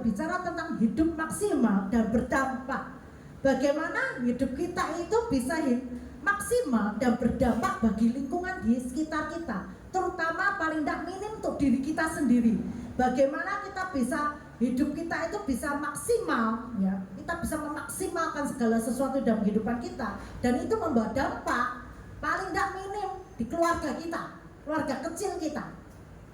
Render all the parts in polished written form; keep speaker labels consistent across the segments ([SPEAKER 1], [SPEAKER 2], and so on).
[SPEAKER 1] berbicara tentang hidup maksimal dan berdampak. Bagaimana hidup kita itu bisa maksimal dan berdampak bagi lingkungan di sekitar kita, terutama paling tidak minim untuk diri kita sendiri. Bagaimana kita bisa hidup kita itu bisa maksimal, ya, kita bisa memaksimalkan segala sesuatu dalam kehidupan kita, dan itu membawa dampak paling tidak minim di keluarga kita, keluarga kecil kita.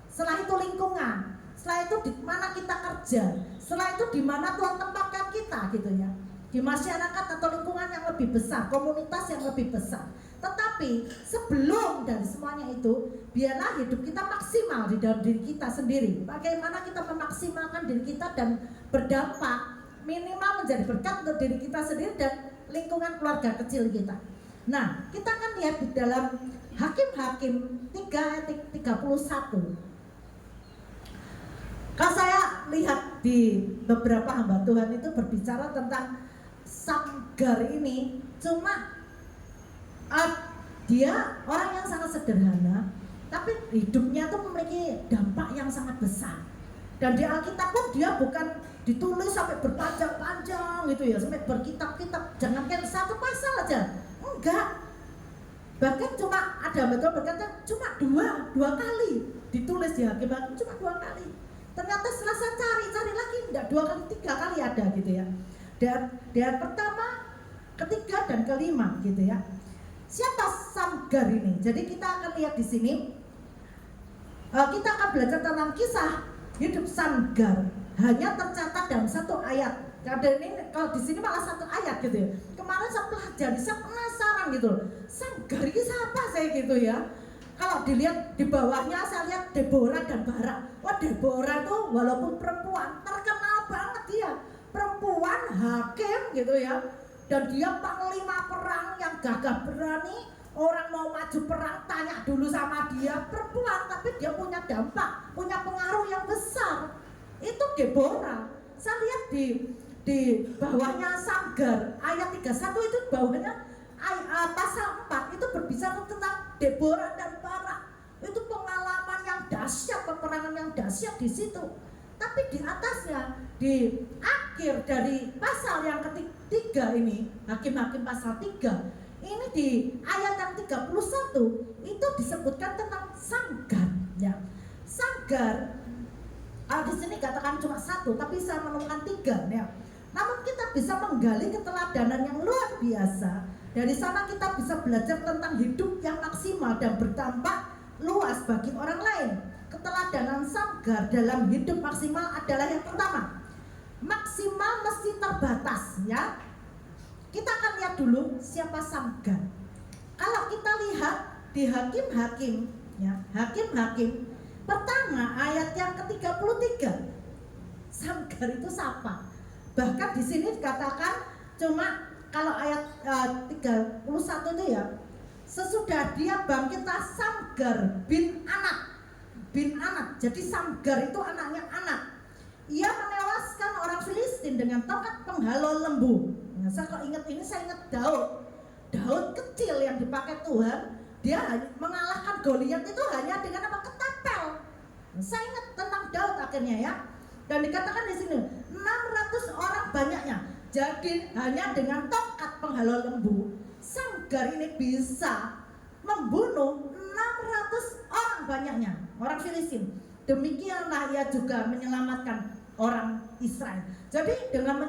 [SPEAKER 1] Setelah itu lingkungan, setelah itu di mana kita kerja, setelah itu di mana Tuhan tempatkan kita, gitu ya, di masyarakat atau lingkungan yang lebih besar, komunitas yang lebih besar. Tetapi sebelum dari semuanya itu, biarlah hidup kita maksimal di dalam diri kita sendiri. Bagaimana kita memaksimalkan diri kita dan berdampak minimal menjadi berkat untuk diri kita sendiri dan lingkungan keluarga kecil kita. Nah, kita akan lihat di dalam Hakim-Hakim 3:31. Kalau saya lihat di beberapa hamba Tuhan itu berbicara tentang Samgar ini, cuma dia orang yang sangat sederhana, tapi hidupnya tuh memiliki dampak yang sangat besar. Dan di Alkitab pun dia bukan ditulis sampai berpanjang-panjang gitu ya, sampai berkitab-kitab, jangankan satu pasal aja, enggak. Bahkan cuma ada betul berkata cuma dua kali ditulis di Hakim-Hakim, cuma 2 kali. Ternyata setelah saya cari lagi, enggak 2 kali, 3 kali ada gitu ya. Dan pertama, ketiga dan kelima gitu ya. Siapa Samgar ini? Jadi kita akan lihat di sini. Kita akan belajar tentang kisah hidup Samgar. Hanya tercatat dalam 1 ayat. Dan ini kalau di sini malah 1 ayat gitu ya. Kemarin saya pelajari, saya penasaran gitu. Samgar ini siapa saya gitu ya. Kalau dilihat di bawahnya saya lihat Deborah dan Barak. Wah, Deborah tuh walaupun perempuan terkenal banget dia. Perempuan hakim gitu ya. Dan dia panglima perang yang gagah berani. Orang mau maju perang tanya dulu sama dia. Perempuan tapi dia punya dampak, punya pengaruh yang besar. Itu Deborah. Saya lihat di bawahnya Samgar ayat 31 itu bawahnya pasal 4 itu berbicara tentang Deborah dan Barak. Itu pengalaman yang dahsyat, peperangan yang dahsyat di situ. Tapi di atasnya, di akhir dari pasal yang ketiga ini, Hakim-Hakim pasal 3, ini di ayat yang 31 itu disebutkan tentang Samgar ya. Samgar di sini katakan cuma 1, tapi saya menemukan 3 ya. Namun kita bisa menggali keteladanan yang luar biasa. Dari sana kita bisa belajar tentang hidup yang maksimal dan berdampak luas bagi orang lain. Keteladanan Samgar dalam hidup maksimal adalah yang pertama, maksimal mesti terbatas ya. Kita akan lihat dulu siapa Samgar. Kalau kita lihat di Hakim-Hakim ya, Hakim-Hakim pertama ayat yang ke-33, Samgar itu siapa? Bahkan di sini dikatakan cuma kalau ayat 31 itu ya, sesudah dia bangkitlah Samgar bin Anak. Jadi Samgar itu anaknya Anak. Ia menewaskan orang Filistin dengan tongkat penghalau lembu. Nah, saya kalau ingat ini saya ingat Daud kecil yang dipakai Tuhan. Dia mengalahkan Goliat itu hanya dengan apa? Ketapel. Nah, saya ingat tentang Daud akhirnya ya. Dan dikatakan di sini 600 orang banyaknya. Jadi hanya dengan tongkat penghalau lembu, Samgar ini bisa membunuh 600 orang banyaknya, orang Filistin. Demikianlah ia juga menyelamatkan orang Israel. Jadi dengan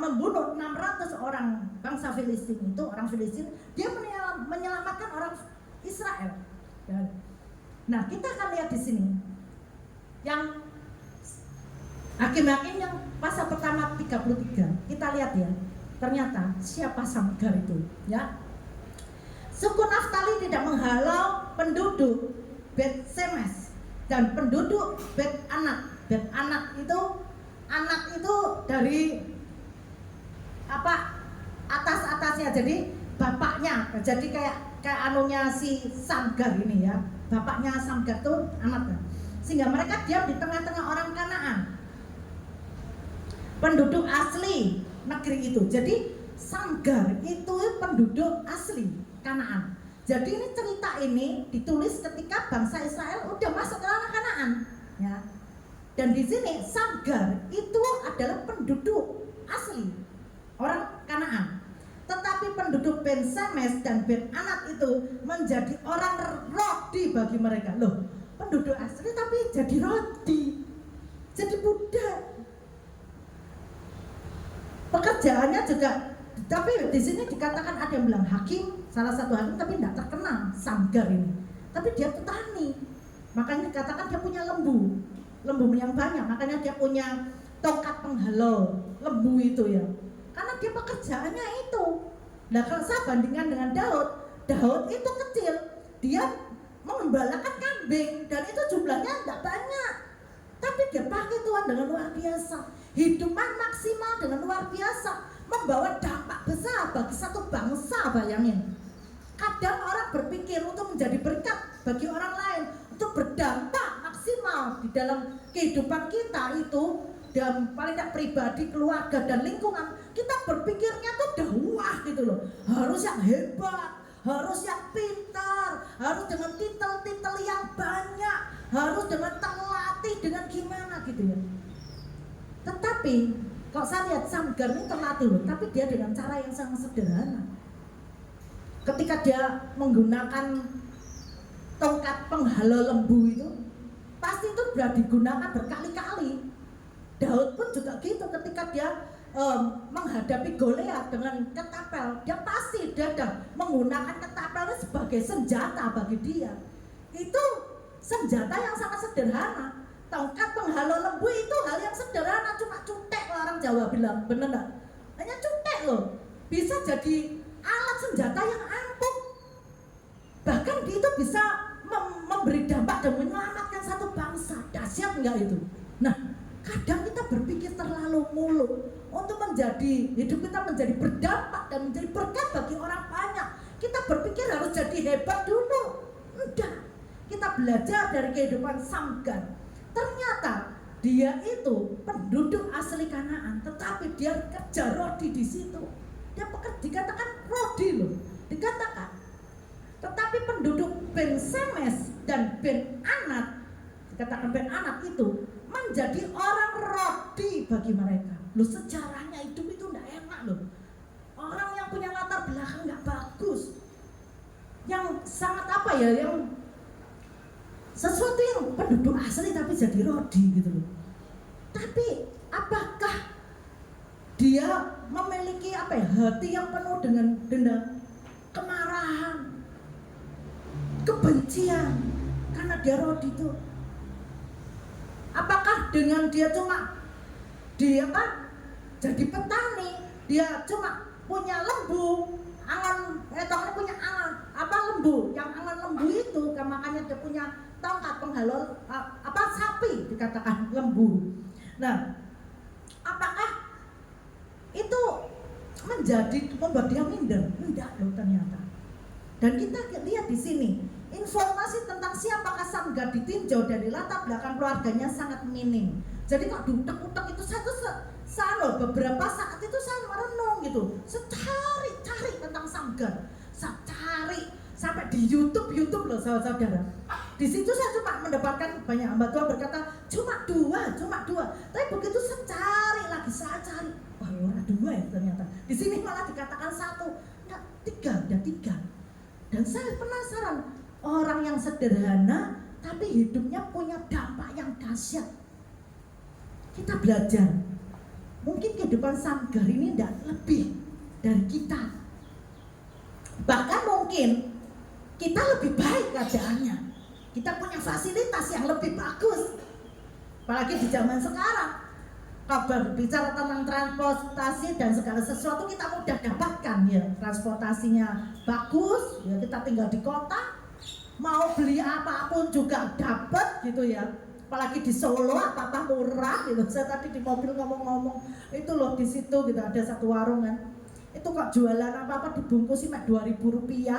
[SPEAKER 1] membunuh 600 orang bangsa Filistin itu, orang Filistin, dia menyelamatkan orang Israel. Nah, kita akan lihat di sini yang Hakim-Hakim yang pasal pertama 33. Kita lihat ya. Ternyata siapa Samgar itu, ya. Suku Naftali tidak menghalau penduduk Bet Semes dan penduduk Bet Anak. Bet Anak itu dari apa? Atas-atasnya. Jadi bapaknya. Jadi kayak anunya si Samgar ini ya. Bapaknya Samgar itu anak. Sehingga mereka diam di tengah-tengah orang Kanaan. Penduduk asli negeri itu. Jadi Samgar itu penduduk asli Kanaan. Jadi ini cerita ini ditulis ketika bangsa Israel udah masuk ke tanah Kanaan, ya. Dan di sini Samgar itu adalah orang Kanaan. Tetapi penduduk Ben Semes dan Ben Anat itu menjadi orang rodi bagi mereka. Loh, penduduk asli tapi jadi rodi, jadi budak. Pekerjaannya juga, tapi di sini dikatakan ada yang bilang hakim, salah satu hakim tapi tidak terkenal Samgar ini. Tapi dia petani, makanya dikatakan dia punya lembu yang banyak, makanya dia punya tongkat penghalau lembu itu ya. Karena dia pekerjaannya itu. Nah kalau saya bandingkan dengan Daud itu kecil, dia mengembalakan kambing dan itu jumlahnya tidak banyak. Tapi dia pakai Tuhan dengan luar biasa, hidupan maksimal dengan luar biasa, membawa dampak besar bagi satu bangsa. Bayangin, kadang orang berpikir untuk menjadi berkat bagi orang lain, untuk berdampak maksimal di dalam kehidupan kita itu, dan paling tidak pribadi, keluarga dan lingkungan, kita berpikirnya tuh udah wah gitu loh, harus yang hebat, harus yang pintar, harus dengan titel-titel yang banyak, harus dengan terlatih, dengan gimana gitu ya. Tetapi kalau saya lihat Samgar ini terlatih loh, tapi dia dengan cara yang sangat sederhana. Ketika dia menggunakan tongkat penghalau lembu itu, pasti itu sudah digunakan berkali-kali. Daud pun juga gitu, ketika dia menghadapi Goliat dengan ketapel, dia pasti menggunakan ketapel sebagai senjata bagi dia. Itu senjata yang sangat sederhana. Tongkat penghalau lembu itu hal yang sederhana, cuma cutek, orang Jawa bilang, bener gak? Hanya cutek loh, bisa jadi alat senjata yang ampuh. Bahkan itu bisa memberi dampak dan menyelamatkan satu bangsa. Dahsyat enggak itu? Nah, kadang kita berpikir terlalu muluk untuk menjadi hidup kita menjadi berdampak dan menjadi berkat bagi orang banyak. Kita berpikir harus jadi hebat dulu. Enggak. Kita belajar dari kehidupan Samgar. Ternyata dia itu penduduk asli Kanaan, tetapi dia kerja rodi di situ. Dia dikatakan rodi loh, dikatakan. Tetapi penduduk Ben Semes dan Ben Anat, dikatakan Ben Anat itu menjadi orang rodi bagi mereka. Loh, sejarahnya hidup itu tidak enak loh. Orang yang punya latar belakang nggak bagus, yang sangat apa ya, yang sesuatu yang penduduk asli tapi jadi rodi gitu loh. Tapi apakah dia memiliki apa ya, hati yang penuh dengan dendam, kemarahan, kebencian karena dia rodi itu? Apakah dengan dia cuma jadi petani, dia cuma punya lembu, punya lembu, yang angan lembu itu, makanya dia punya tongkat penghalau sapi, dikatakan lembu. Nah, apakah itu membuat dia minder? Tidak loh ternyata. Dan kita lihat di sini informasi tentang siapakah Samgar ditinjau dari latar belakang keluarganya sangat minim. Jadi kok utek-utek itu beberapa saat itu saya merenung gitu, cari tentang Samgar, saya cari sampai di YouTube loh saudara. Di situ saya cuma mendapatkan banyak hamba Tuhan berkata cuma dua. Tapi begitu saya cari, wah orang dua ya ternyata. Di sini malah dikatakan satu, enggak, tiga. Dan saya penasaran, orang yang sederhana tapi hidupnya punya dampak yang dahsyat. Kita belajar, mungkin kehidupan Samgar ini tidak lebih dari kita. Bahkan mungkin kita lebih baik keadaannya, kita punya fasilitas yang lebih bagus. Apalagi di zaman sekarang, kalau bicara tentang transportasi dan segala sesuatu kita mudah dapatkan ya. Transportasinya bagus, ya kita tinggal di kota, mau beli apapun juga dapat gitu ya. Apalagi di Solo apa-apa murah gitu. Saya tadi di mobil ngomong-ngomong itu loh, di situ gitu ada satu warung kan. Itu kok jualan apa-apa dibungkus sih Rp2.000.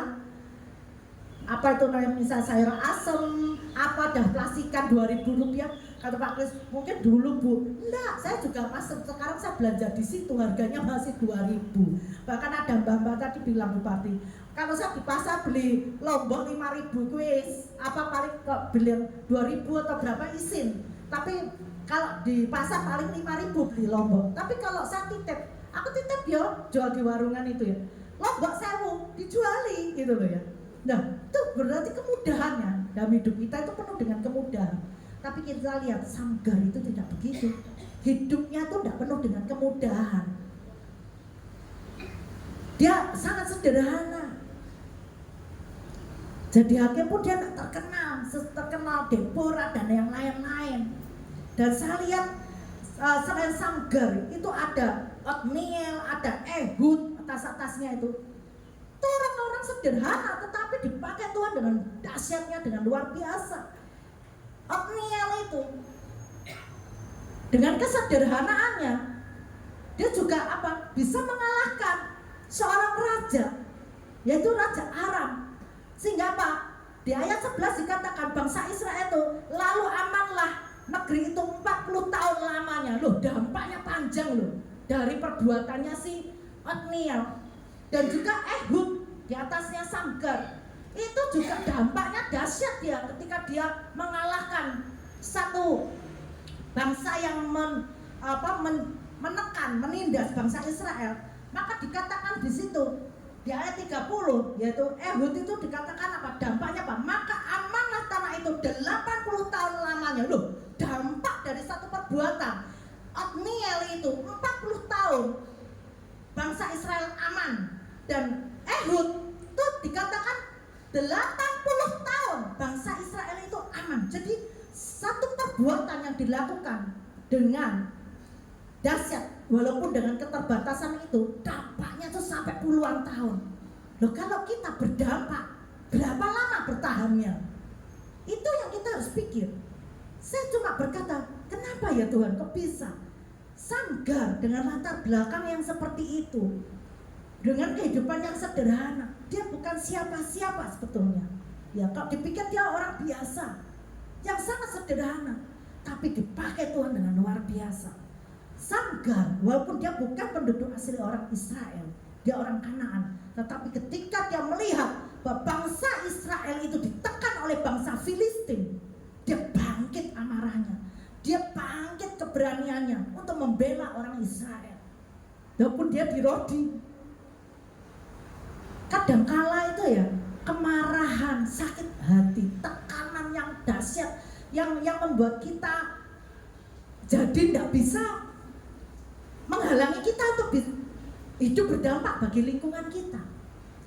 [SPEAKER 1] Apa itu namanya, misal sayur asem, apa dah plastikan Rp2.000. Kata Pak Kris, mungkin dulu Bu, enggak, saya juga masuk, sekarang saya belanja di situ harganya masih 2.000. Bahkan ada mbak-mbak tadi bilang Bupati, kalau saya di pasar beli lombok 5.000 kuis, apa paling kok beli 2.000 atau berapa izin. Tapi kalau di pasar paling 5.000 beli lombok. Tapi kalau saya titip Aku titip yo, jual di warungan itu ya. Lombok sewu, dijuali gitu loh ya. Nah, itu berarti kemudahannya. Dalam hidup kita itu penuh dengan kemudahan. Tapi kita lihat Samgar itu tidak begitu. Hidupnya tuh tidak penuh dengan kemudahan. Dia sangat sederhana. Jadi hakim pun dia tidak terkenal Deborah dan yang lain-lain. Dan saya lihat selain Samgar itu ada Otniel, ada Ehud atas-atasnya itu. Itu orang-orang sederhana tetapi dipakai Tuhan dengan dahsyatnya, dengan luar biasa. Otniel itu dengan kesederhanaannya dia juga bisa mengalahkan seorang raja, yaitu Raja Aram. Sehingga di ayat 11 dikatakan bangsa Israel itu lalu amanlah negeri itu 40 tahun lamanya. Loh, dampaknya panjang loh dari perbuatannya si Otniel dan juga Ehud di atasnya Samgar. Itu juga dampaknya dahsyat dia ketika dia mengalahkan satu bangsa yang menindas bangsa Israel. Maka dikatakan di situ di ayat 30 yaitu Ehud itu dikatakan dampaknya maka amanlah tanah itu 80 tahun lamanya. Loh, dampak dari satu perbuatan Otniel itu 40 tahun bangsa Israel aman, dan Ehud itu dikatakan 80 tahun bangsa Israel itu aman. Jadi satu perbuatan yang dilakukan dengan dahsyat, walaupun dengan keterbatasan itu dampaknya tuh sampai puluhan tahun. Loh, kalau kita berdampak berapa lama bertahannya? Itu yang kita harus pikir. Saya cuma berkata, kenapa ya Tuhan kok bisa Samgar dengan latar belakang yang seperti itu, dengan kehidupan yang sederhana, dia bukan siapa-siapa sebetulnya. Ya, kalau dipikir dia orang biasa yang sangat sederhana, tapi dipakai Tuhan dengan luar biasa. Samgar, walaupun dia bukan penduduk asli orang Israel, dia orang Kanaan, tetapi ketika dia melihat bahwa bangsa Israel itu ditekan oleh bangsa Filistin, dia bangkit amarahnya, dia bangkit keberaniannya untuk membela orang Israel. Walaupun dia dirodi, kadangkala itu ya kemarahan, sakit hati, tekanan yang dahsyat yang membuat kita jadi tidak bisa menghalangi kita untuk hidup berdampak bagi lingkungan kita.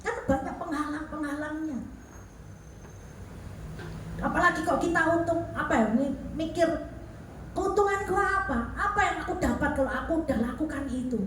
[SPEAKER 1] Kan banyak penghalang-penghalangnya. Apalagi kalau kita mikir keuntunganku apa? Apa yang aku dapat kalau aku udah lakukan itu?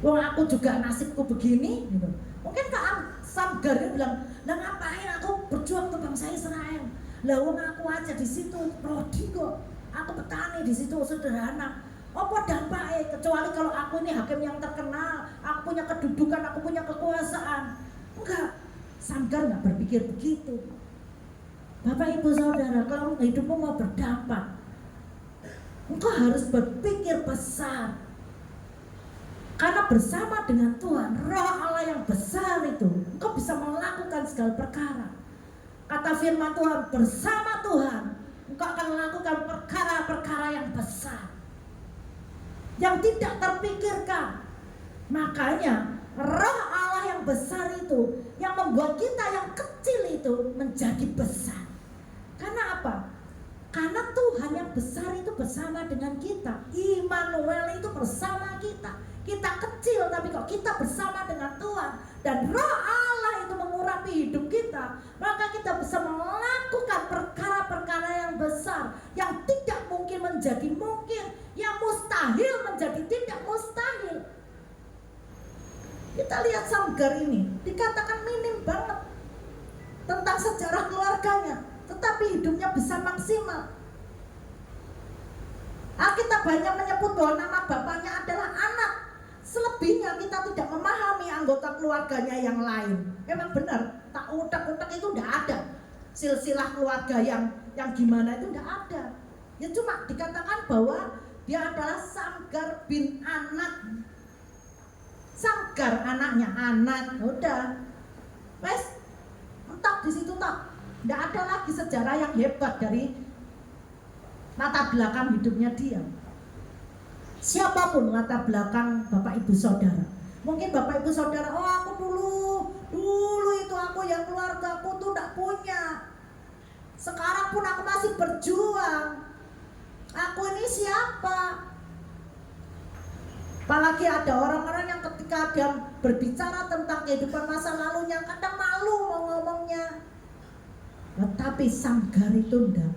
[SPEAKER 1] Wong aku juga nasibku begini gitu. Mungkin Pak Samgar dia bilang, "Lah ngapain aku berjuang untuk bangsa Israel? Lah wong aku aja di situ prodi kok. Aku petani di situ sederhana. Apa dampaknya? Kecuali kalau aku ini hakim yang terkenal, aku punya kedudukan, aku punya kekuasaan." Enggak, Samgar enggak berpikir begitu. Bapak Ibu Saudara, kalau hidupmu mau berdampak, engkau harus berpikir besar. Karena bersama dengan Tuhan, Roh Allah yang besar itu, engkau bisa melakukan segala perkara. Kata firman Tuhan, bersama Tuhan, engkau akan melakukan perkara-perkara yang besar, yang tidak terpikirkan. Makanya Roh Allah yang besar itu yang membuat kita yang kecil itu menjadi besar. Karena apa? Karena Tuhan yang besar itu bersama dengan kita. Immanuel itu bersama kita. Kita kecil tapi kok kita bersama dengan Tuhan, dan Roh Allah itu mengurapi hidup kita, maka kita bisa melakukan perkara-perkara yang besar, yang tidak mungkin menjadi mungkin, yang mustahil menjadi tidak mustahil. Kita lihat Samgar ini dikatakan minim banget tentang sejarah keluarganya, tetapi hidupnya bisa maksimal. Alkitab banyak menyebut bahwa nama bapaknya adalah Anak. Selebihnya kita tidak memahami anggota keluarganya yang lain. Memang benar, tak utak-utak itu tidak ada. Silsilah keluarga yang gimana itu tidak ada. Ya cuma dikatakan bahwa dia adalah Samgar bin Anak. Samgar anaknya Anak, udah. Wes, mentok di situ tak. Tidak ada lagi sejarah yang hebat dari latar belakang hidupnya dia. Siapapun latar belakang Bapak Ibu Saudara. Mungkin Bapak Ibu Saudara, oh aku dulu itu aku yang keluarga aku tuh gak punya. Sekarang pun aku masih berjuang. Aku ini siapa? Apalagi ada orang-orang yang ketika dia berbicara tentang kehidupan masa lalunya kadang malu mau ngomongnya. Tetapi Sanggar itu enggak.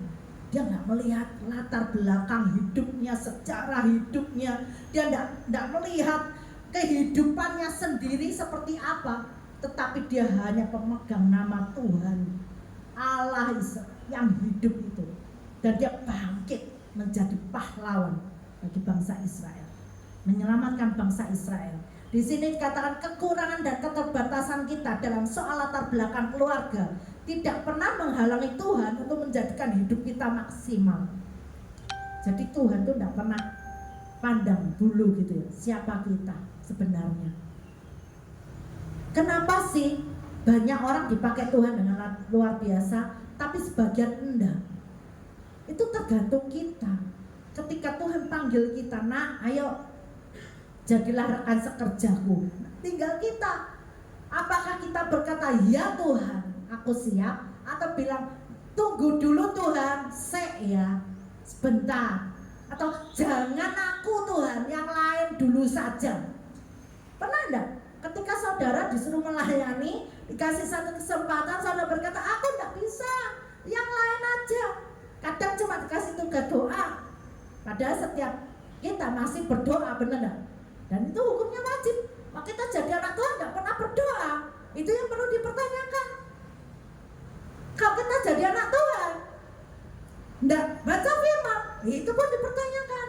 [SPEAKER 1] Dia enggak melihat latar belakang hidupnya, sejarah hidupnya. Dia enggak melihat kehidupannya sendiri seperti apa. Tetapi dia hanya pemegang nama Tuhan Allah yang hidup itu. Dan dia bangkit menjadi pahlawan bagi bangsa Israel, menyelamatkan bangsa Israel. Di sini dikatakan kekurangan dan keterbatasan kita dalam soal latar belakang keluarga tidak pernah menghalangi Tuhan untuk menjadikan hidup kita maksimal. Jadi Tuhan itu tidak pernah pandang bulu gitu ya, siapa kita sebenarnya. Kenapa sih banyak orang dipakai Tuhan dengan luar biasa, tapi sebagian enggak? Itu tergantung kita. Ketika Tuhan panggil kita, nak ayo jadilah rekan sekerjaku, tinggal kita. Apakah kita berkata ya Tuhan aku siap, atau bilang tunggu dulu Tuhan, ya sebentar, atau jangan aku Tuhan, yang lain dulu saja. Pernah enggak ketika saudara disuruh melayani, dikasih satu kesempatan, saudara berkata aku enggak bisa, yang lain aja. Kadang cuma dikasih tugas doa, padahal setiap kita masih berdoa, benar enggak? Dan itu hukumnya wajib. Maka kita jadi anak Tuhan enggak pernah berdoa, itu yang perlu dipertanyakan. Kalau kita jadi anak Tuhan enggak baca firman, itu pun dipertanyakan.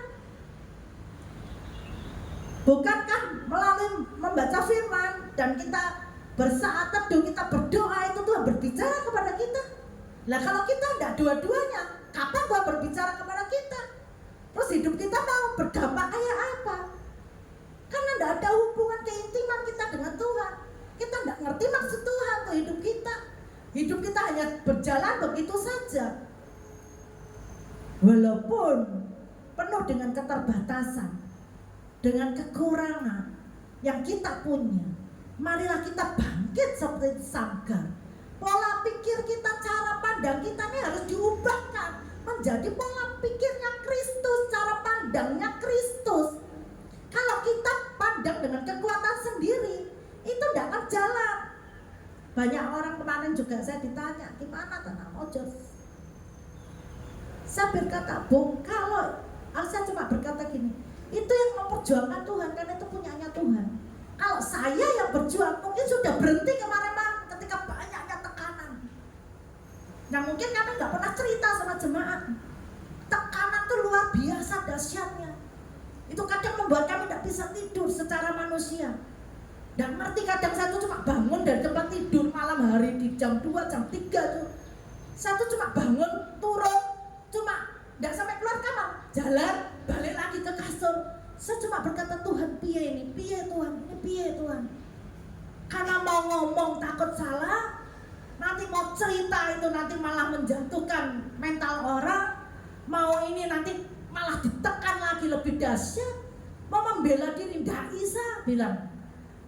[SPEAKER 1] Bukankah melalui membaca firman dan kita bersaat teduh, kita berdoa, itu Tuhan berbicara kepada kita? Nah kalau kita enggak dua-duanya, kapan Tuhan berbicara kepada kita? Terus hidup kita mau berdampak kayak apa? Karena enggak ada hubungan keintiman kita dengan Tuhan. Kita enggak ngerti maksud Tuhan untuk hidup kita. Hidup kita hanya berjalan begitu saja. Walaupun penuh dengan keterbatasan, dengan kekurangan yang kita punya, marilah kita bangkit seperti Sanggar. Pola pikir kita, cara pandang kita ini harus diubahkan menjadi pola pikirnya Kristus, cara pandangnya Kristus. Kalau kita pandang dengan kekuatan sendiri, itu tidak akan jalan. Banyak orang kemarin juga saya ditanya, gimana tanah mojos? Saya berkata, Bu, kalau saya cuma berkata gini, itu yang memperjuangkan Tuhan, karena itu punyanya Tuhan. Kalau saya yang berjuang, mungkin sudah berhenti kemarin-kemarin ketika banyaknya tekanan. Nah mungkin kami nggak pernah cerita sama jemaat. Tekanan itu luar biasa dahsyatnya. Itu kadang membuat kami tidak bisa tidur secara manusia. Dan ngerti kadang saya tuh cuma bangun dari tempat tidur malam hari di jam 2, jam 3 tuh. Saya tuh cuma bangun, turun, cuma tidak sampai keluar kamar, jalan, balik lagi ke kasur. Saya cuma berkata, Tuhan piye ini, piye Tuhan, ini piye Tuhan. Karena mau ngomong takut salah, nanti mau cerita itu nanti malah menjatuhkan mental orang, mau ini nanti malah ditekan lagi lebih dahsyat. Mau membela diri tidak bisa, bilang.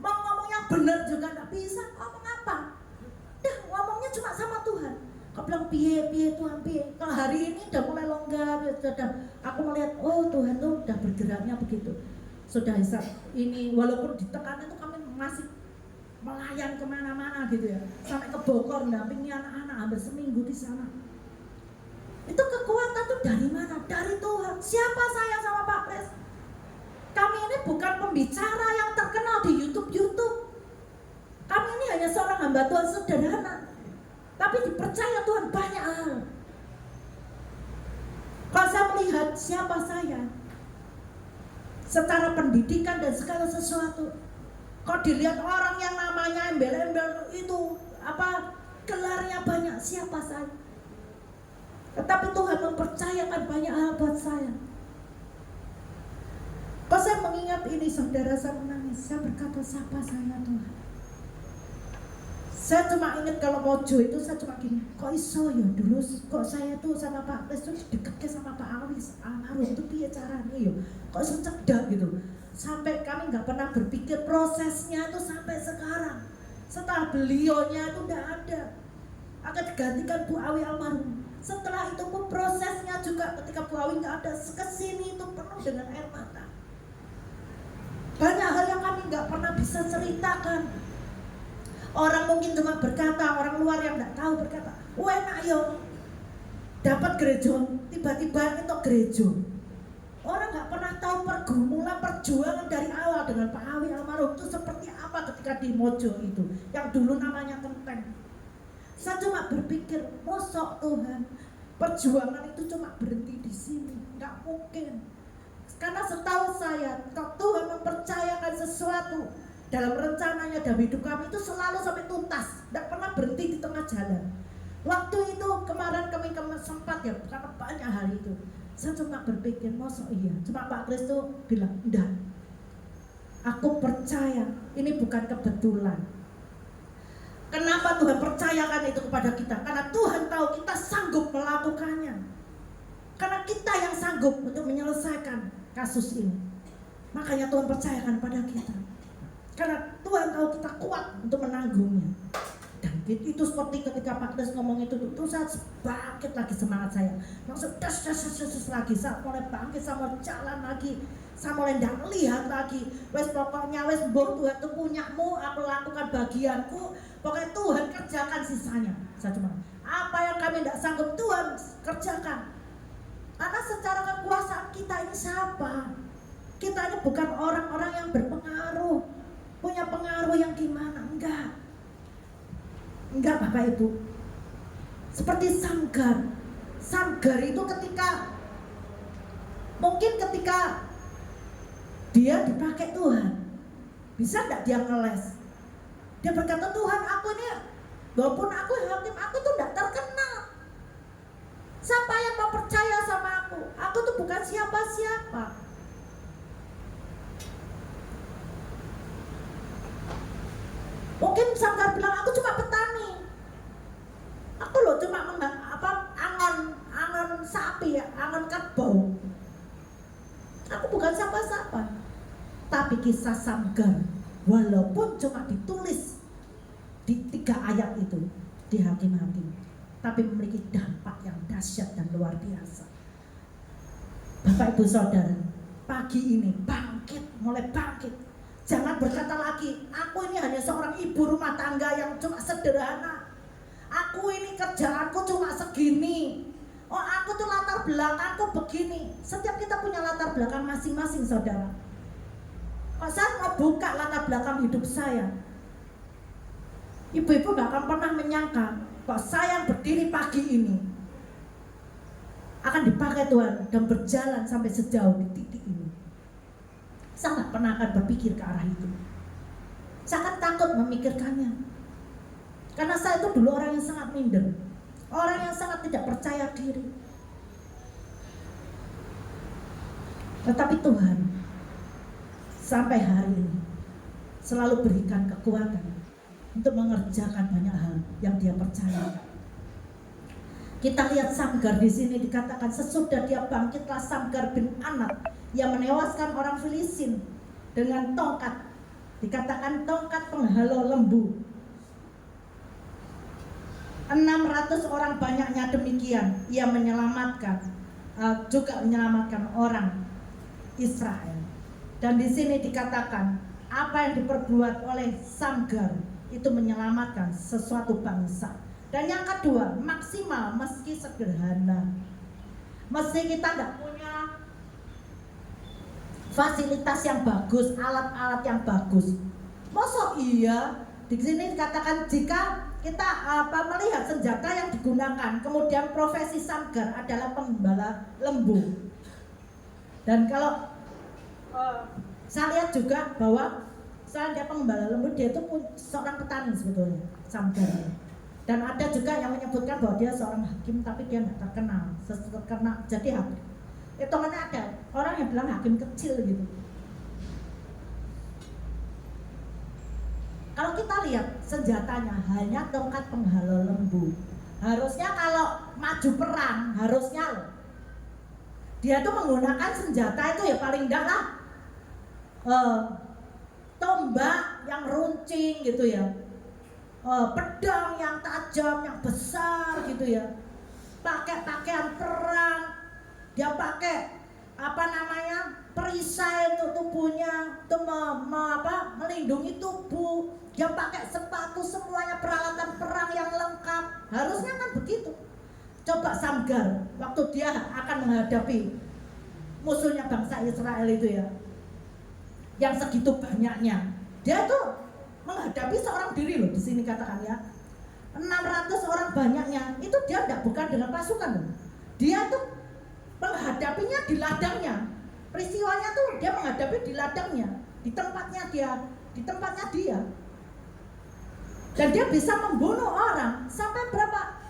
[SPEAKER 1] Mau ngomongnya benar juga tidak bisa, ngomong apa? Dah ngomongnya cuma sama Tuhan. Kau bilang piye Tuhan piye. Kalau hari ini udah mulai longgar, sudah aku melihat oh Tuhan tuh udah bergeraknya begitu. Sudah ini walaupun ditekan itu kami masih melayani kemana-mana gitu ya, sampai ke Bogor mendampingi anak-anak hampir seminggu di sana. Itu kekuatan tuh dari mana? Dari Tuhan. Siapa saya sama Pak Pres? Kami ini bukan pembicara yang terkenal di YouTube. Kami ini hanya seorang hamba Tuhan sederhana, tapi dipercaya Tuhan banyak hal. Kalau saya melihat siapa saya, secara pendidikan dan segala sesuatu, kok dilihat orang yang namanya embel-embel itu apa gelarnya banyak, siapa saya? Tetapi Tuhan mempercayakan banyak hal buat saya. Kok saya mengingat ini saudara, saya menangis. Saya berkata, siapa saya Tuhan? Saya cuma ingat kalau Mojo itu saya cuma gini, kok iso ya dulu kok saya tuh sama Pak Kris tuh deketnya sama Pak Awis almarhum itu piye caranya ya, kok iso cedak gitu. Sampai kami nggak pernah berpikir prosesnya itu sampai sekarang. Setelah beliaunya itu udah ada, akan digantikan Bu Awi almarhum. Setelah itu pun prosesnya juga ketika Bu Awi nggak ada, kesini itu penuh dengan air mata. Banyak hal yang kami nggak pernah bisa ceritakan. Orang mungkin cuma berkata, orang luar yang nggak tahu berkata, enak yo, dapat gereja, tiba-tiba itu gereja. Orang nggak pernah tahu pergumulan perjuangan dari awal dengan Pak Awi almarhum itu seperti apa ketika di Mojo itu, yang dulu namanya Kenteng. Saya cuma berpikir, mosok Tuhan, perjuangan itu cuma berhenti di sini, nggak mungkin. Karena setahu saya, Tuhan mempercayakan sesuatu dalam rencananya dalam hidup kami itu selalu sampai tuntas, tidak pernah berhenti di tengah jalan. Waktu itu kemarin kami sempat ya, karena banyak hal itu, saya cuma berpikir, masa iya, cuma Pak Kris tuh bilang, enggak, aku percaya ini bukan kebetulan. Kenapa Tuhan percayakan itu kepada kita? Karena Tuhan tahu kita sanggup melakukannya. Karena kita yang sanggup untuk menyelesaikan kasus ini. Makanya Tuhan percayakan pada kita. Karena Tuhan tahu kita kuat untuk menanggungnya. Dan itu seperti ketika Pak Kris ngomong itu saya bangkit lagi semangat saya. Langsung das lagi, saya mulai bangkit, saya mau jalan lagi, saya mulai ndak lihat lagi. Wes pokoknya wes mbok Tuhan itu punyamu, aku lakukan bagianku. Pokoknya Tuhan kerjakan sisanya. Saya cuma apa yang kami ndak sanggup Tuhan kerjakan. Karena secara kekuasaan kita ini siapa? Kita ini bukan orang-orang yang berpengaruh, punya pengaruh yang gimana, enggak Bapak Ibu. Seperti Samgar itu mungkin ketika dia dipakai Tuhan, bisa enggak dia ngeles? Dia berkata, Tuhan aku ini, walaupun aku hakim, aku tuh enggak terkenal. Siapa yang mau percaya sama aku? Aku tuh bukan siapa-siapa. Mungkin Samgar bilang, aku cuma petani. Aku loh cuma angon sapi ya, angon kerbau. Aku bukan siapa-siapa. Tapi kisah Samgar, walaupun cuma ditulis di 3 ayat itu di Hakim-Hakim, tapi memiliki dampak yang dahsyat dan luar biasa. Bapak Ibu Saudara, pagi ini mulai bangkit. Jangan berkata lagi, aku ini hanya seorang ibu rumah tangga yang cuma sederhana. Aku ini kerjaanku cuma segini. Oh, aku tuh latar belakangku begini. Setiap kita punya latar belakang masing-masing, saudara. Kalau saya mau buka latar belakang hidup saya, ibu-ibu gak akan pernah menyangka kok saya yang berdiri pagi ini akan dipakai Tuhan dan berjalan sampai sejauh di titik ini. Saya gak pernah akan berpikir ke arah itu. Saya akan takut memikirkannya. Karena saya itu dulu orang yang sangat minder, orang yang sangat tidak percaya diri. Tetapi Tuhan sampai hari ini selalu berikan kekuatan untuk mengerjakan banyak hal yang Dia percayakan. Kita lihat Samgar di sini dikatakan sesudah dia bangkitlah Samgar bin Anat yang menewaskan orang Filistin dengan tongkat. Dikatakan tongkat penghalau lembu. 600 orang banyaknya demikian. Ia menyelamatkan juga menyelamatkan orang Israel. Dan di sini dikatakan apa yang diperbuat oleh Samgar itu menyelamatkan sesuatu bangsa. Dan yang kedua, maksimal meski sederhana. Meski kita tidak punya fasilitas yang bagus, alat-alat yang bagus. Masa iya? Di sini dikatakan jika kita melihat senjata yang digunakan, kemudian profesi Samgar adalah penggembala lembu. Dan kalau saya lihat juga bahwa dia penggembala lembu, dia itu seorang petani sebetulnya, Samgar. Dan ada juga yang menyebutkan bahwa dia seorang hakim, tapi dia tidak terkenal, jadi hakim. Itu mana ada orang yang bilang hakim kecil gitu. Kalau kita lihat senjatanya hanya tongkat penghalau lembu. Harusnya kalau maju perang, harusnya loh, dia tuh menggunakan senjata itu ya paling enggak lah tombak yang runcing gitu ya, pedang yang tajam, yang besar gitu ya, pakai pakaian perang, dia pakai perisai untuk tubuhnya, untuk melindungi tubuh, dia pakai sepatu, semuanya peralatan perang yang lengkap. Harusnya kan begitu. Coba Samgar waktu dia akan menghadapi musuhnya bangsa Israel itu ya, yang segitu banyaknya, dia tuh menghadapi seorang diri loh. Di sini katakan ya, 600 orang banyaknya, itu dia bukan dengan pasukan loh. Dia tuh menghadapinya di ladangnya. Peristiwanya tuh dia menghadapi di ladangnya, di tempatnya dia. Dan dia bisa membunuh orang sampai berapa?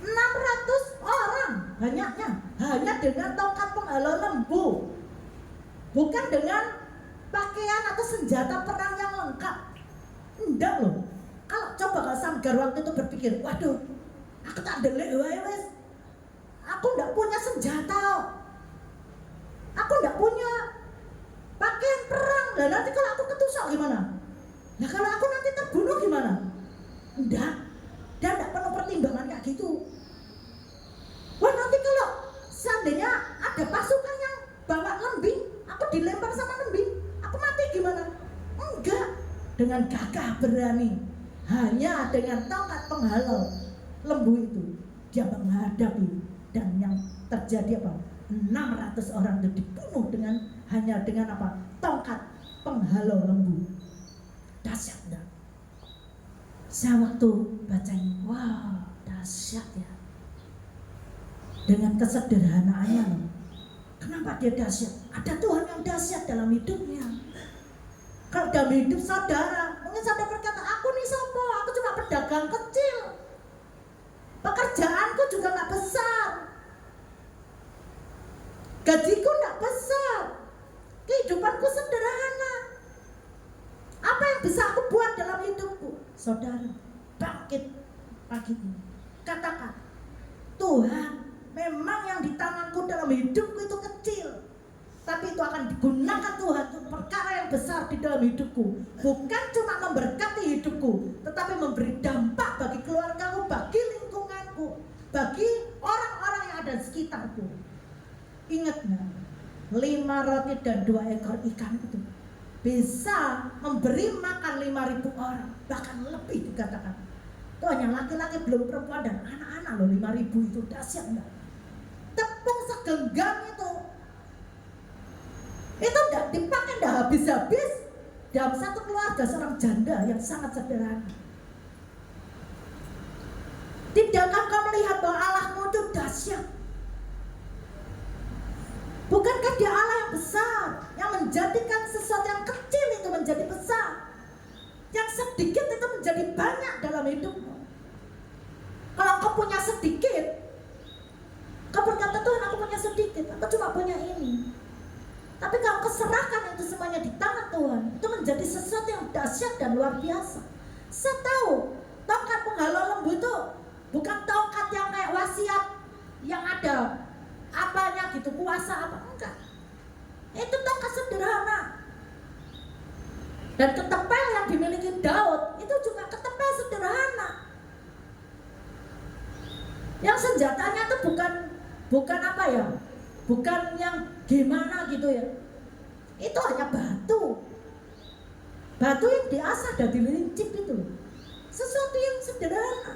[SPEAKER 1] 600 orang banyaknya, hanya dengan tongkat penghalau lembu. Bukan dengan pakaian atau senjata perang yang lengkap. Enggak loh. Kalau Samgar waktu itu berpikir, waduh, aku tak delik wes. Aku enggak punya senjata. Aku enggak punya pakaian perang. Dan nanti kalau aku ketusuk gimana? Nah kalau aku nanti terbunuh gimana? Enggak. Dia enggak penuh pertimbangan kayak gitu. Wah nanti kalau seandainya ada pasukan yang bawa lembing, aku dilempar sama lembing, aku mati gimana? Enggak. Dengan gagah berani, hanya dengan tongkat penghalau lembu itu dia menghadapi. Dan yang terjadi apa? 600 orang itu dibunuh hanya dengan apa? Tongkat penghalau lembu. Dahsyat enggak? Saya waktu baca ini, wow, dahsyat ya. Dengan kesederhanaannya loh. Kenapa dia dahsyat? Ada Tuhan yang dahsyat dalam hidupnya. Kalau dalam hidup saudara, mungkin saudara berkata, aku nih sopo, aku cuma pedagang kecil, pekerjaanku juga gak besar, gajiku gak besar, kehidupanku sederhana. Apa yang bisa aku buat dalam hidupku? Saudara, bangkit pagi ini, katakan, Tuhan, memang yang di tanganku dalam hidupku itu kecil, tapi itu akan digunakan Tuhan untuk perkara yang besar di dalam hidupku. Bukan cuma memberkati hidupku, tetapi memberi dampak bagi keluargaku, bagi lingkunganku, bagi orang-orang yang ada di sekitarku. Ingat nggak? 5 roti dan 2 ekor ikan itu bisa memberi makan 5.000 orang, bahkan lebih dikatakan. Itu hanya laki-laki, belum perempuan dan anak-anak loh. 5.000 itu dahsyat enggak? Tepung segenggam itu enggak dipakai, enggak habis-habis dalam satu keluarga seorang janda yang sangat sederhana. Tidakkah kau melihat bahwa Allahmu itu dahsyat? Bukankah dia Allah yang besar, yang menjadikan sesuatu yang kecil itu menjadi besar, yang sedikit itu menjadi banyak dalam hidupmu? Kalau kau punya sedikit, kau berkata, Tuhan aku punya sedikit, aku cuma punya ini. Tapi kalau keserahkan itu semuanya di tangan Tuhan, itu menjadi sesuatu yang dahsyat dan luar biasa. Saya tahu tongkat penghalau lembu itu bukan tongkat yang kayak wasiat yang ada apanya gitu, kuasa apa, enggak. Itu tongkat sederhana. Dan ketepel yang dimiliki Daud itu juga ketepel sederhana. Yang senjatanya itu bukan apa ya? Bukan yang gimana gitu ya. Itu hanya batu. Batu yang diasah dan dilincip itu. Sesuatu yang sederhana.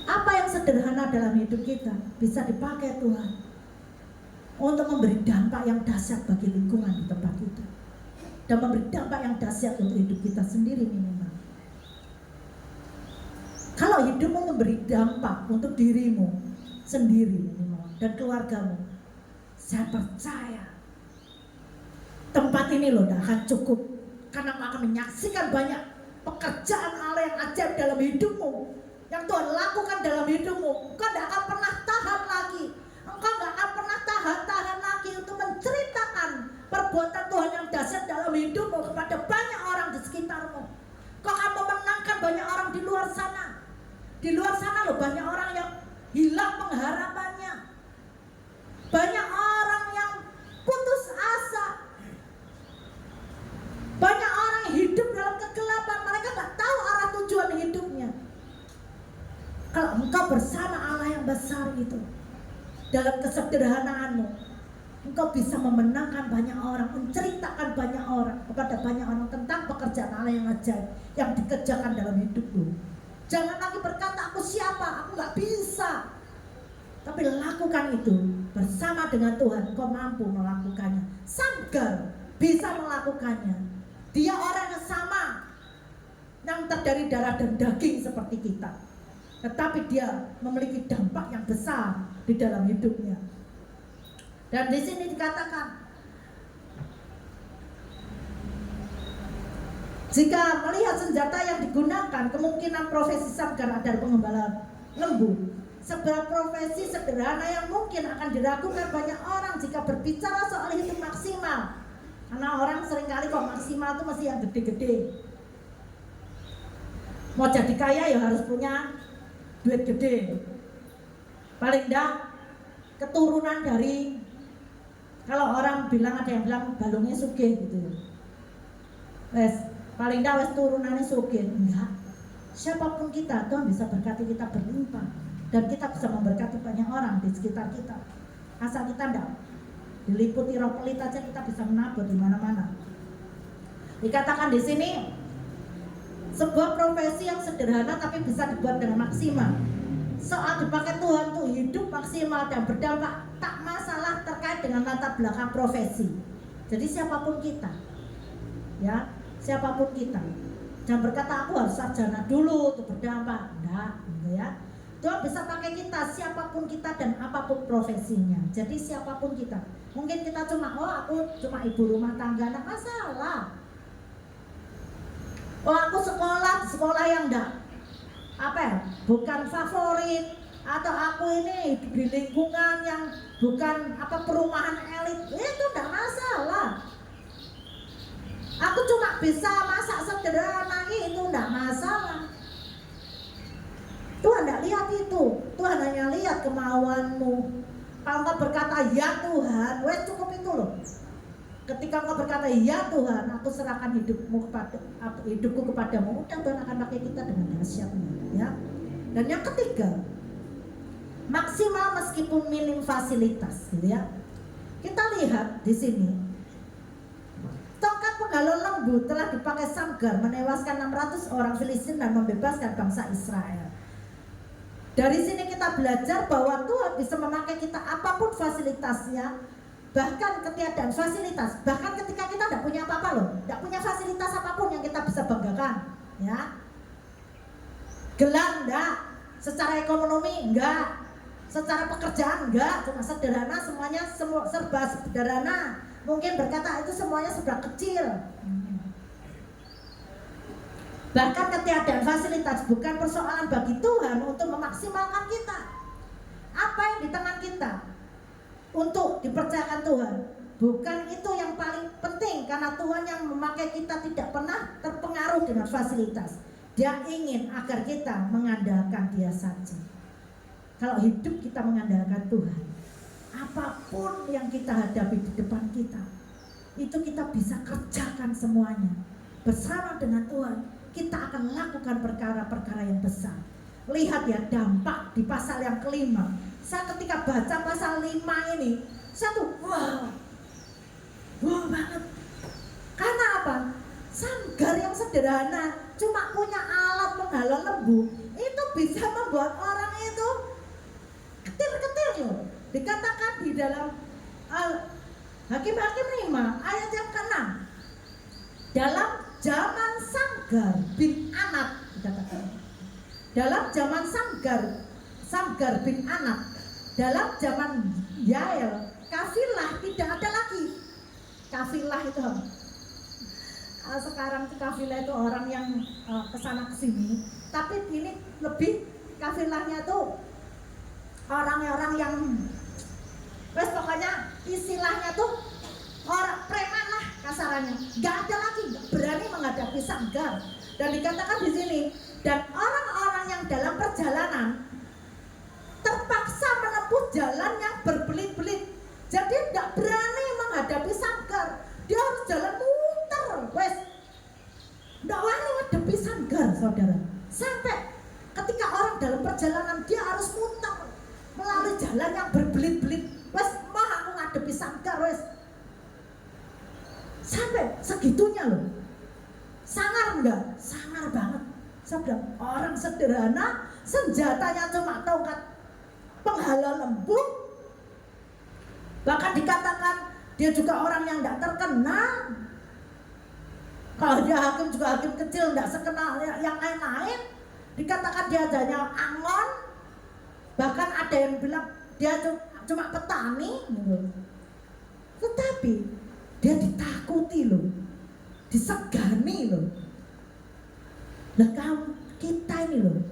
[SPEAKER 1] Apa yang sederhana dalam hidup kita bisa dipakai Tuhan untuk memberi dampak yang dahsyat bagi lingkungan di tempat kita, dan memberi dampak yang dahsyat untuk hidup kita sendiri minimal. Kalau hidupmu memberi dampak untuk dirimu sendiri minimal dan keluargamu, saya percaya tempat ini loh tidak akan cukup, karena kau akan menyaksikan banyak pekerjaan Allah yang ajaib dalam hidupmu, yang Tuhan lakukan dalam hidupmu. Engkau tidak akan pernah tahan lagi. Engkau tidak akan pernah tahan lagi untuk menceritakan perbuatan Tuhan yang dahsyat dalam hidupmu kepada banyak orang di Di luar sana loh banyak orang yang hilang pengharapannya. Banyak orang yang putus asa. Banyak orang yang hidup dalam kegelapan. Mereka gak tahu arah tujuan hidupnya. Kalau engkau bersama Allah yang besar itu, dalam kesederhanaanmu, engkau bisa memenangkan banyak orang, menceritakan banyak orang, kepada banyak orang tentang pekerjaan Allah yang ajaib yang dikerjakan dalam hidupmu. Jangan lagi berkata, aku siapa, aku gak bisa. Tapi lakukan itu bersama dengan Tuhan, engkau mampu melakukannya. Samgar bisa melakukannya. Dia orang yang sama, yang terdiri darah dan daging seperti kita, tetapi dia memiliki dampak yang besar di dalam hidupnya. Dan di sini dikatakan, jika melihat senjata yang digunakan, kemungkinan profesi Samgar adalah pengembala lembu. Sebuah profesi sederhana yang mungkin akan diragukan banyak orang jika berbicara soal hidup maksimal. Karena orang seringkali kok maksimal itu masih yang gede-gede. Mau jadi kaya ya harus punya duit gede. Paling enggak keturunan dari, kalau orang bilang, ada yang bilang balungnya sugih gitu. Paling enggak turunannya sugih. Enggak. Siapapun kita, Tuhan bisa berkati kita berlimpah. Dan kita bisa memberkati banyak orang di sekitar kita. Asal kita enggak diliputi roh pelit aja, kita bisa menabur di mana-mana. Dikatakan di sini, sebuah profesi yang sederhana tapi bisa dibuat dengan maksimal. Soal dipakai Tuhan untuk hidup maksimal dan berdampak, tak masalah terkait dengan latar belakang profesi. Jadi siapapun kita, ya, siapapun kita, jangan berkata aku harus sarjana dulu untuk berdampak. Enggak, gitu ya. Tuhan bisa pakai kita, siapapun kita dan apapun profesinya. Jadi siapapun kita. Mungkin kita cuma, aku cuma ibu rumah tangga, enggak masalah. Aku sekolah yang enggak bukan favorit, atau aku ini di lingkungan yang bukan perumahan elit, itu enggak masalah. Aku cuma bisa masak sederhana, itu enggak masalah. Tuhan enggak lihat itu. Tuhan hanya lihat kemauanmu. Kalau engkau berkata ya Tuhan, cukup itu loh. Ketika engkau berkata ya Tuhan, aku serahkan hidupku kepadamu, udah Tuhan akan pakai kita dengan dahsyatnya, ya. Dan yang ketiga, maksimal meskipun minim fasilitas, gitu ya. Kita lihat di sini, tongkat penghalau lembu telah dipakai Samgar menewaskan 600 orang Filistin dan membebaskan bangsa Israel. Dari sini kita belajar bahwa Tuhan bisa memakai kita apapun fasilitasnya, bahkan ketiadaan fasilitas, bahkan ketika kita tidak punya apa-apa loh, tidak punya fasilitas apapun yang kita bisa banggakan, ya. Gelar enggak, secara ekonomi enggak, secara pekerjaan enggak, cuma sederhana, semuanya serba sederhana. Mungkin berkata itu semuanya sudah kecil. Bahkan ketiadaan fasilitas bukan persoalan bagi Tuhan untuk memaksimalkan kita. Apa yang di tangan kita untuk dipercayakan Tuhan, bukan itu yang paling penting, karena Tuhan yang memakai kita tidak pernah terpengaruh dengan fasilitas. Dia ingin agar kita mengandalkan Dia saja. Kalau hidup kita mengandalkan Tuhan, apapun yang kita hadapi di depan kita, itu kita bisa kerjakan semuanya. Bersama dengan Tuhan, kita akan lakukan perkara-perkara yang besar. Lihat ya dampak di pasal yang kelima. Saya ketika baca pasal 5 ini, saya tuh wow banget. Karena apa? Samgar yang sederhana, cuma punya alat penghalau lembu, itu bisa membuat orang itu ketir-ketir loh. Dikatakan di dalam Hakim-Hakim 5 ayat yang ke-6, dalam zaman Samgar bin Anat, dikatakan dalam zaman Samgar bin Anat, dalam zaman Yael, kafilah tidak ada lagi. Kafilah itu sekarang itu kafilah itu orang yang kesana kesini, tapi ini lebih kafilahnya tuh orang-orang yang pokoknya istilahnya tuh orang preman lah kasarannya. Gak ada lagi, gak berani menghadapi Samgar. Dan dikatakan di sini, dan orang-orang yang dalam perjalanan samgar wes. Sampai segitunya loh. Sangar enggak? Sangar banget. Saya bilang orang sederhana, senjatanya cuma tongkat penghalau lembu. Bahkan dikatakan dia juga orang yang tidak terkenal. Kalau dia hakim juga hakim kecil, tidak sekenal yang lain-lain. Dikatakan dia hanya angon. Bahkan ada yang bilang dia cuma petani gitu. Tetapi dia ditakuti loh, disegani loh. Nah kita ini loh,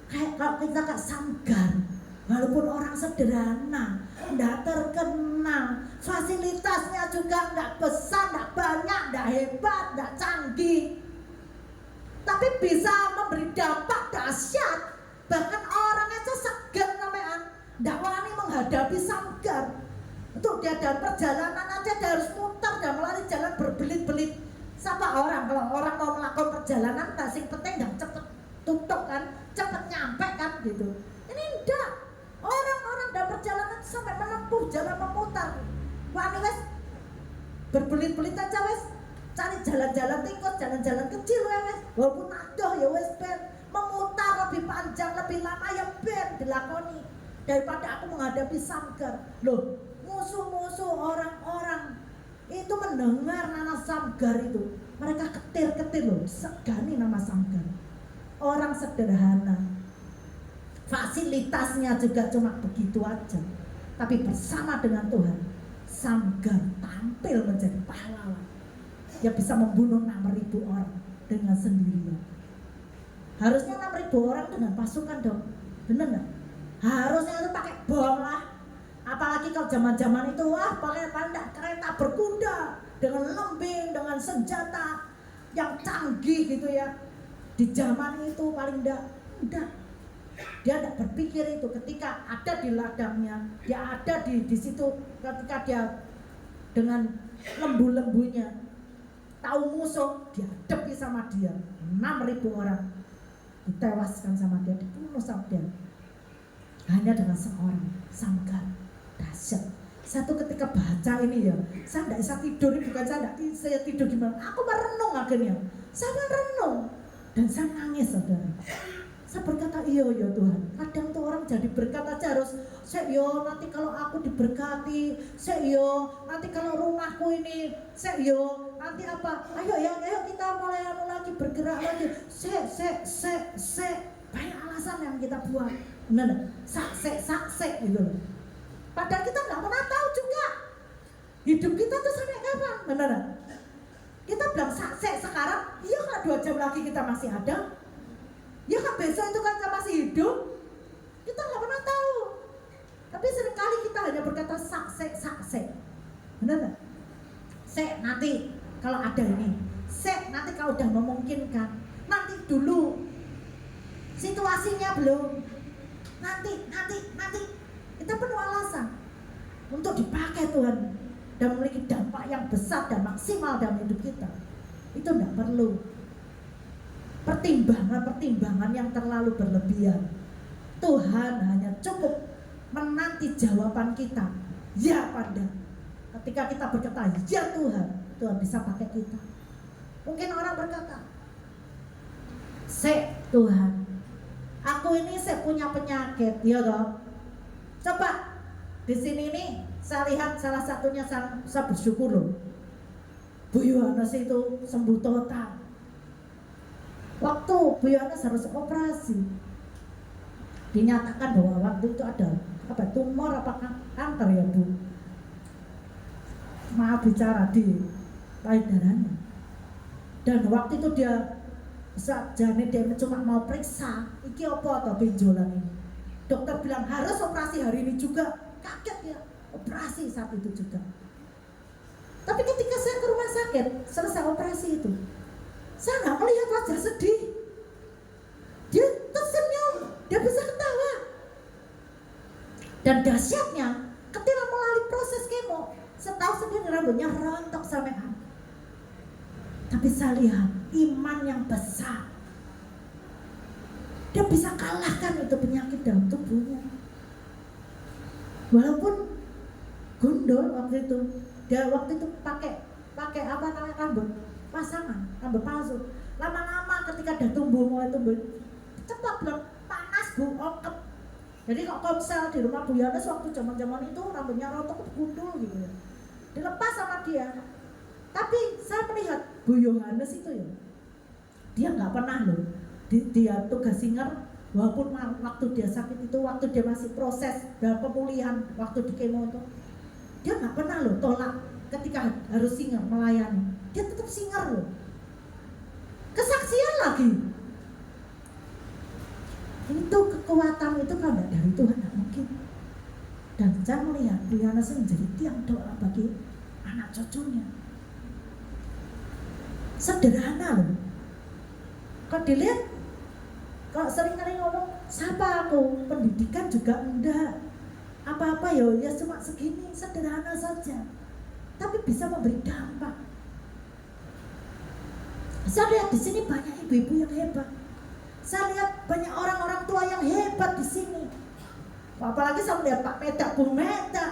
[SPEAKER 1] kayak kalau kita gak samgar, walaupun orang sederhana, nggak terkenal, fasilitasnya juga nggak besar, nggak banyak, nggak hebat, nggak canggih, tapi bisa memberi dampak dahsyat. Bahkan orang aja segan namanya, nggak wani menghadapi samgar. Untuk dia dalam perjalanan aja dia harus muter dan melari jalan berbelit-belit. Siapa orang, kalau orang mau melakukan perjalanan, tasing penting dan cepet tutup kan, cepet nyampe kan gitu. Ini enggak, orang-orang dalam perjalanan sampai menempuh jalan memutar. Wani wes berbelit-belit aja wes, cari jalan-jalan tikus, jalan-jalan kecil wes, walaupun adoh ya wes ben. Memutar lebih panjang, lebih lama ya ben dilakoni daripada aku menghadapi samgar. Loh, musuh-musuh orang-orang itu mendengar nama samgar itu, mereka ketir-ketir loh, segani nama samgar. Orang sederhana, fasilitasnya juga cuma begitu aja, tapi bersama dengan Tuhan, samgar tampil menjadi pahlawan. Dia bisa membunuh 6.000 orang dengan sendirinya. Harusnya 6.000 orang dengan pasukan dong, bener nggak? Harusnya itu pakai bom lah. Apalagi kalau zaman-zaman itu wah pakai kereta berkuda dengan lembing, dengan senjata yang canggih gitu ya. Di zaman itu paling enggak. Dia tidak berpikir itu ketika ada di ladangnya, dia ada di situ ketika dia dengan lembu-lembunya tahu musuh, dia hadapi sama dia 6.000 orang. Ditewaskan sama dia, dibunuh sama dia hanya dengan seorang samgar dahsyat. Satu ketika baca ini ya, saya tidak bisa tidur, bukan saya tidak bisa tidur gimana, aku merenung akhirnya, saya merenung dan saya nangis saudara. Saya berkata iya Tuhan, kadang tuh orang jadi berkat aja harus yo nanti kalau aku diberkati, yo nanti kalau rumahku ini, yo nanti apa, ayo kita mulai lagi bergerak lagi, banyak alasan yang kita buat, benar, sakse gitu. Padahal kita nggak pernah tahu juga hidup kita tuh sampai kapan, benar. Kita bilang sakse sekarang, iya kan 2 jam lagi kita masih ada. Ya kan besok itu kan kita masih hidup, kita nggak pernah tahu. Tapi seringkali kita hanya berkata sakse, benar nggak? Nanti kalau ada ini, nanti kalau udah memungkinkan, nanti dulu, situasinya belum, nanti. Kita penuh alasan untuk dipakai Tuhan dan memiliki dampak yang besar dan maksimal dalam hidup kita. Itu nggak perlu pertimbangan yang terlalu berlebihan. Tuhan hanya cukup menanti jawaban kita, ya pada. Ketika kita berkata, ya Tuhan bisa pakai kita. Mungkin orang berkata, Tuhan, aku ini punya penyakit, ya toh. Coba di sini nih saya lihat salah satunya saya bersyukur loh. Bu Yohanes itu sembuh total. Waktu Bu Yohanes harus operasi, dinyatakan bahwa waktu itu ada tumor kanker ya Bu. Maaf bicara di payudaranya. Dan waktu itu dia cuma mau periksa, iki apa atau benjolan ini. Dokter bilang harus operasi hari ini juga. Kaget ya, operasi saat itu juga. Tapi ketika saya ke rumah sakit, selesai operasi itu, saya nggak melihat wajah sedih. Dia tersenyum, dia bisa ketawa. Dan dahsyatnya, ketika melalui proses kemo, saya tahu sendiri rambutnya rontok sampai habis. Tapi saya lihat iman yang besar. Dia bisa kalahkan itu penyakit dalam tubuhnya. Walaupun gundul waktu itu. Dia waktu itu pakai apa namanya, rambut pasangan, rambut palsu. Lama-lama ketika dia mulai tumbuh cepat bilang panas Bu, ongkep. Jadi kok komsel di rumah Bu Yohanes waktu zaman-zaman itu rambutnya rontok gundul gitu ya. Dilepas sama dia. Tapi saya melihat Bu Yohanes itu ya, dia nggak pernah loh, dia tugas singer. Walaupun waktu dia sakit itu, waktu dia masih proses dalam pemulihan, waktu di kemo itu, dia nggak pernah loh tolak ketika harus singer melayani. Dia tetap singer loh. Kesaksian lagi. Itu kekuatan itu kalau tidak dari Tuhan tidak mungkin. Dan saya melihat Bu Yohanes menjadi tiang doa bagi anak cucunya. Sederhana loh. Kalau dilihat, kalau sering-sering ngomong, siapa aku? Pendidikan juga enggak. Apa-apa ya cuma segini, sederhana saja. Tapi bisa memberi dampak. Saya lihat di sini banyak ibu-ibu yang hebat. Saya lihat banyak orang-orang tua yang hebat di sini. Apalagi saya melihat Pak Meda, Bu Meda.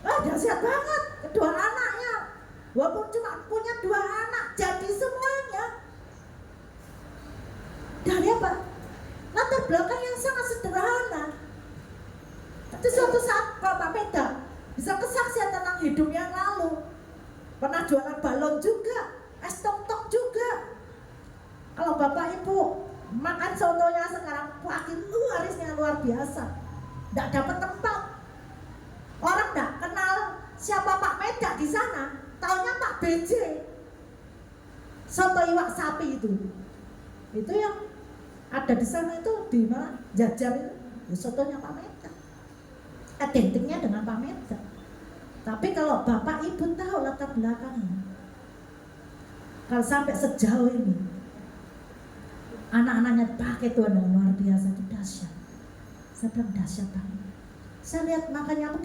[SPEAKER 1] Dahsyat banget, kedua anaknya. Walaupun cuma punya 2 anak, jadi semuanya. Dari apa? Latar belakang yang sangat sederhana. Tapi suatu saat Pak Meda bisa kesaksian tentang hidup yang lalu. Pernah jualan balon juga, es tok-tok juga. Kalau Bapak Ibu makan sotonya sekarang makin larisnya luar biasa. Tidak dapat tempat. Orang tidak kenal siapa Pak Meda di sana. Taunya Pak BJ. Soto iwak sapi itu yang ada di sana itu di mana jajar itu sotonya Pak Meda. Identiknya dengan Pak Meda. Tapi kalau Bapak Ibu tahu latar belakangnya, kalau sampai sejauh ini anak-anaknya pakai Tuhan yang luar biasa, itu dahsyat. Saya bilang dahsyat banget. Saya lihat, makanya aku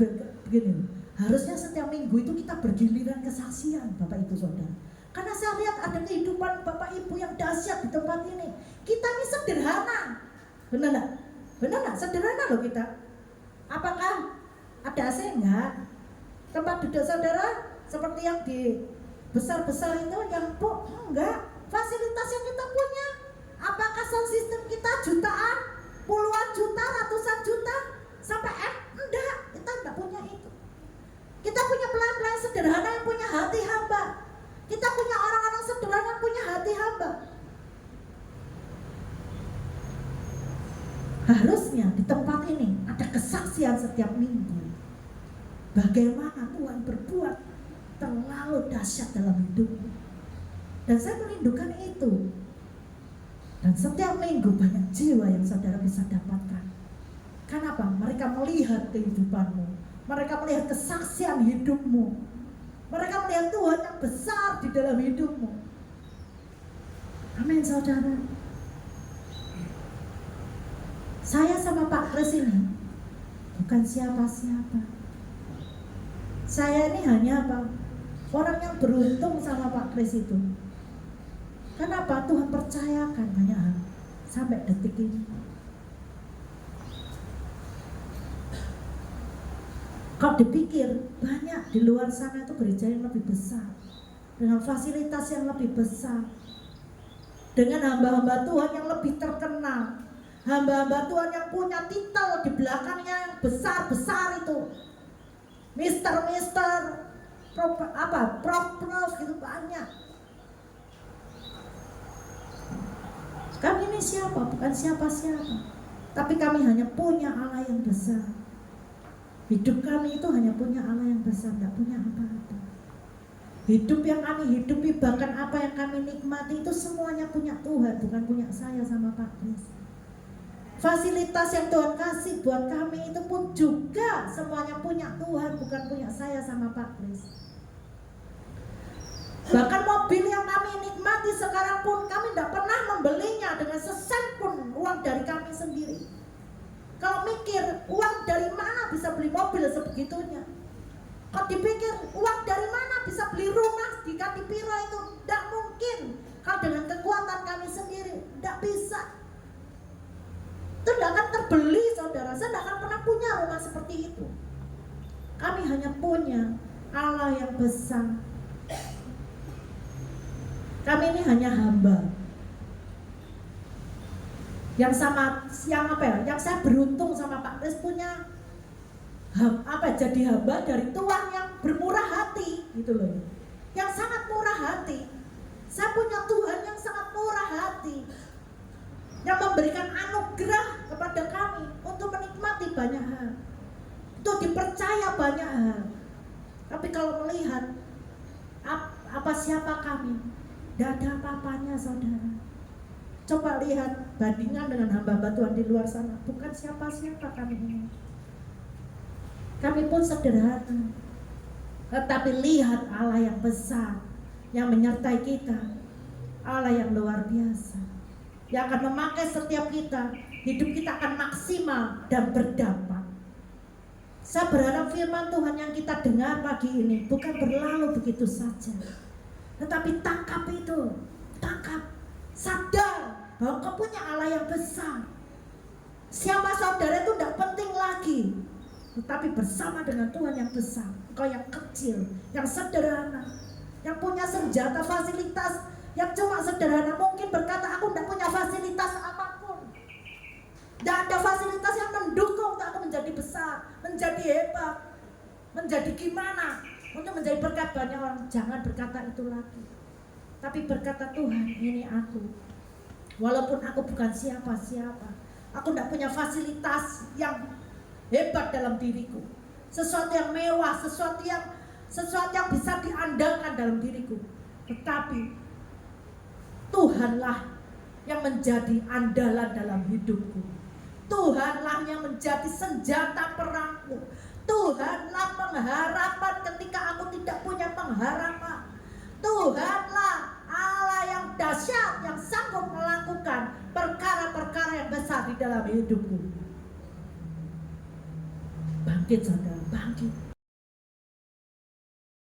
[SPEAKER 1] begini, harusnya setiap minggu itu kita bergiliran kesaksian Bapak Ibu Saudara. Karena saya lihat ada kehidupan Bapak Ibu yang dahsyat di tempat ini. Kita ini sederhana. Benar enggak? Benar enggak? Sederhana loh kita. Apakah ada AC enggak? Tempat duduk saudara seperti yang di besar-besar itu yang enggak. Fasilitas yang kita punya, apakah sound system kita jutaan, puluhan juta, ratusan juta, sampai enggak, kita enggak punya itu. Kita punya pelayan-pelayan sederhana yang punya hati hamba. Kita punya orang-orang sederhana yang punya hati hamba. Harusnya di tempat ini ada kesaksian setiap minggu. Bagaimana Tuhan berbuat terlalu dahsyat dalam hidupmu. Dan saya merindukan itu. Dan setiap minggu banyak jiwa yang saudara bisa dapatkan. Kenapa? Mereka melihat kehidupanmu. Mereka melihat kesaksian hidupmu. Mereka melihat Tuhan yang besar di dalam hidupmu. Amin saudara. Saya sama Pak Kris ini bukan siapa-siapa. Saya ini hanya apa? Orang yang beruntung sama Pak Kris itu. Kenapa? Tuhan percayakan banyak hal sampai detik ini. Kalau dipikir banyak di luar sana itu gereja yang lebih besar, dengan fasilitas yang lebih besar, dengan hamba-hamba Tuhan yang lebih terkenal, hamba-hamba Tuhan yang punya titel di belakangnya yang besar-besar itu, Mister, Prof gitu banyak. Kami ini siapa? Bukan siapa-siapa, tapi kami hanya punya Allah yang besar. Hidup kami itu hanya punya Allah yang besar, tidak punya apa-apa. Hidup yang kami hidupi, bahkan apa yang kami nikmati itu semuanya punya Tuhan, bukan punya saya sama Pak Kris. Fasilitas yang Tuhan kasih buat kami itu pun juga semuanya punya Tuhan, bukan punya saya sama Pak Kris. Bahkan mobil yang kami nikmati sekarang pun kami tidak pernah membelinya dengan sesen pun uang dari kami sendiri. Kalau mikir uang dari mana bisa beli mobil sebegitunya? Kalau dipikir uang dari mana bisa beli rumah di Katipiro itu, tidak mungkin. Kalau dengan kekuatan kami sendiri, tidak bisa. Itu tidak akan terbeli saudara. Saya tidak akan pernah punya rumah seperti itu. Kami hanya punya Allah yang besar. Kami ini hanya hamba. Yang saya beruntung sama Pak Kris punya jadi hamba dari Tuhan yang bermurah hati gitu loh. Yang sangat murah hati. Saya punya Tuhan yang sangat murah hati, yang memberikan anugerah kepada kami untuk menikmati banyak hal, untuk dipercaya banyak hal. Tapi kalau melihat siapa kami, tidak ada apa-apanya saudara. Coba lihat bandingan dengan hamba-hamba Tuhan di luar sana. Bukan siapa-siapa kami ini. Kami pun sederhana. Tetapi lihat Allah yang besar, yang menyertai kita. Allah yang luar biasa, yang akan memakai setiap kita. Hidup kita akan maksimal dan berdampak. Saya berharap firman Tuhan yang kita dengar pagi ini bukan berlalu begitu saja, tetapi tangkap itu. Tangkap. Sadar bahwa kau punya Allah yang besar. Siapa saudara itu tidak penting lagi, tetapi bersama dengan Tuhan yang besar, kau yang kecil, yang sederhana, yang punya senjata fasilitas yang cuma sederhana, mungkin berkata aku tidak punya fasilitas apapun, tidak ada fasilitas yang mendukung untuk aku menjadi besar, menjadi hebat, menjadi gimana, untuk menjadi berkat banyak orang. Jangan berkata itu lagi, tapi berkata Tuhan, ini aku. Walaupun aku bukan siapa-siapa, aku tidak punya fasilitas yang hebat dalam diriku, sesuatu yang mewah, sesuatu yang bisa diandalkan dalam diriku, tetapi Tuhanlah yang menjadi andalan dalam hidupku. Tuhanlah yang menjadi senjata perangku. Tuhanlah pengharapan ketika aku tidak punya pengharapan. Tuhanlah Allah yang dahsyat, yang sanggup melakukan perkara-perkara yang besar di dalam hidupku. Bangkit saudara, bangkit.